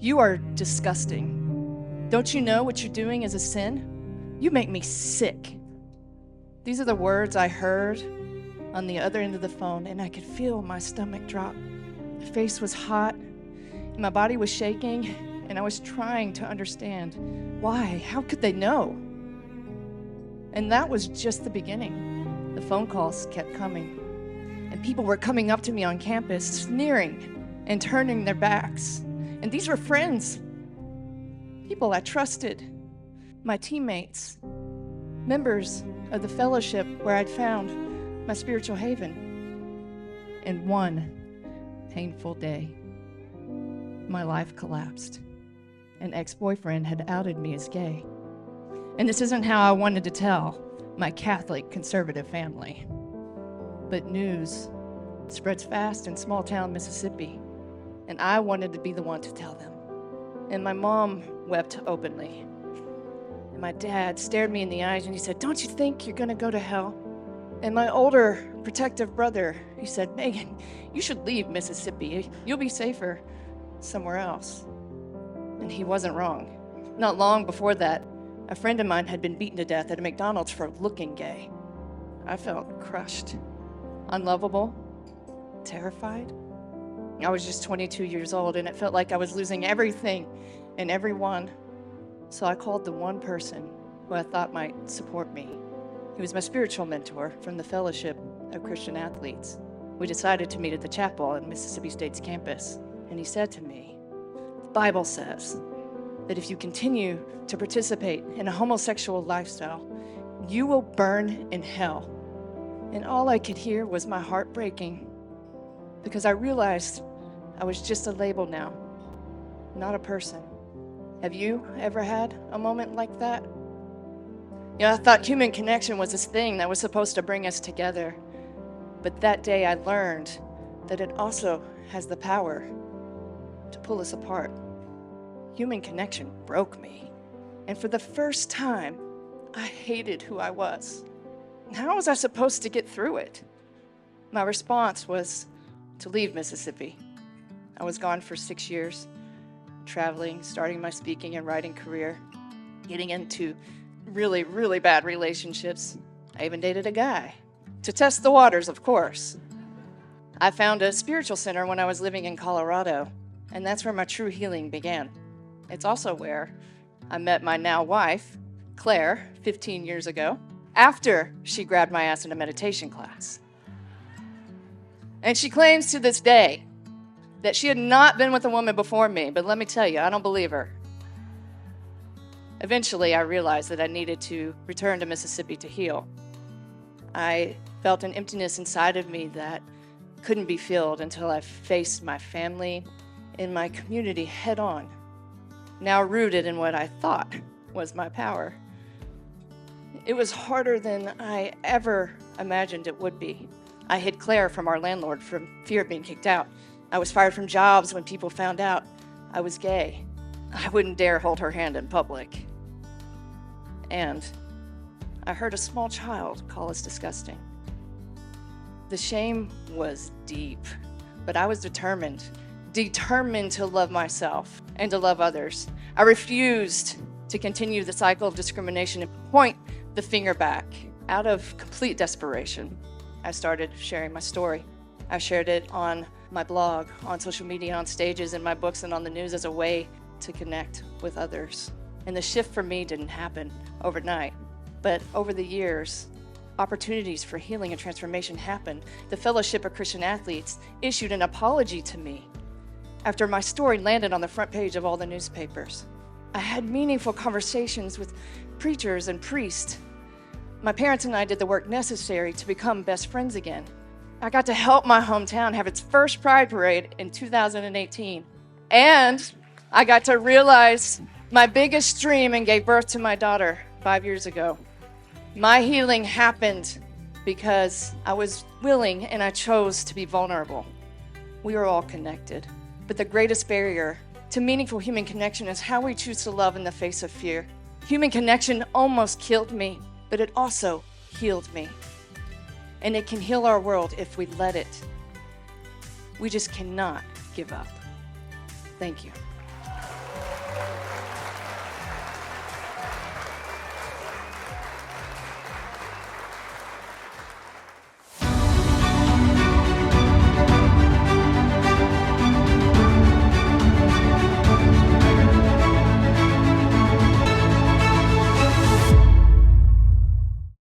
"You are disgusting. Don't you know what you're doing is a sin? You make me sick." These are the words I heard on the other end of the phone, and I could feel my stomach drop. My face was hot, and my body was shaking, and I was trying to understand why. How could they know? And that was just the beginning. The phone calls kept coming, and people were coming up to me on campus, sneering and turning their backs. And these were friends, people I trusted, my teammates, members of the fellowship where I'd found my spiritual haven. And one painful day, my life collapsed. An ex-boyfriend had outed me as gay. And this isn't how I wanted to tell my Catholic conservative family. But news spreads fast in small-town Mississippi, and I wanted to be the one to tell them. And my mom wept openly. And my dad stared me in the eyes and he said, "Don't you think you're gonna go to hell?" And my older protective brother, he said, "Meagan, you should leave Mississippi. You'll be safer somewhere else." And he wasn't wrong. Not long before that, a friend of mine had been beaten to death at a McDonald's for looking gay. I felt crushed, unlovable, terrified. I was just 22 years old, and it felt like I was losing everything and everyone. So I called the one person who I thought might support me. He was my spiritual mentor from the Fellowship of Christian Athletes. We decided to meet at the chapel at Mississippi State's campus, and he said to me, "The Bible says that if you continue to participate in a homosexual lifestyle, you will burn in hell." And all I could hear was my heart breaking, because I realized I was just a label now, not a person. Have you ever had a moment like that? You know, I thought human connection was this thing that was supposed to bring us together. But that day I learned that it also has the power to pull us apart. Human connection broke me. And for the first time, I hated who I was. How was I supposed to get through it? My response was to leave Mississippi. I was gone for 6 years, traveling, starting my speaking and writing career, getting into really, really bad relationships. I even dated a guy. To test the waters, of course. I found a spiritual center when I was living in Colorado, and that's where my true healing began. It's also where I met my now wife, Claire, 15 years ago, after she grabbed my ass in a meditation class. And she claims to this day that she had not been with a woman before me, but let me tell you, I don't believe her. Eventually, I realized that I needed to return to Mississippi to heal. I felt an emptiness inside of me that couldn't be filled until I faced my family and my community head on, now rooted in what I thought was my power. It was harder than I ever imagined it would be. I hid Claire from our landlord from fear of being kicked out. I was fired from jobs when people found out I was gay. I wouldn't dare hold her hand in public. And I heard a small child call us disgusting. The shame was deep, but I was determined to love myself and to love others. I refused to continue the cycle of discrimination and point the finger back. Out of complete desperation, I started sharing my story. I shared it on my blog, on social media, on stages, in my books, and on the news as a way to connect with others. And the shift for me didn't happen overnight, but over the years, opportunities for healing and transformation happened. The Fellowship of Christian Athletes issued an apology to me after my story landed on the front page of all the newspapers. I had meaningful conversations with preachers and priests. My parents and I did the work necessary to become best friends again. I got to help my hometown have its first Pride Parade in 2018. And I got to realize my biggest dream and gave birth to my daughter 5 years ago. My healing happened because I was willing and I chose to be vulnerable. We are all connected, but the greatest barrier to meaningful human connection is how we choose to love in the face of fear. Human connection almost killed me, but it also healed me. And it can heal our world if we let it. We just cannot give up. Thank you.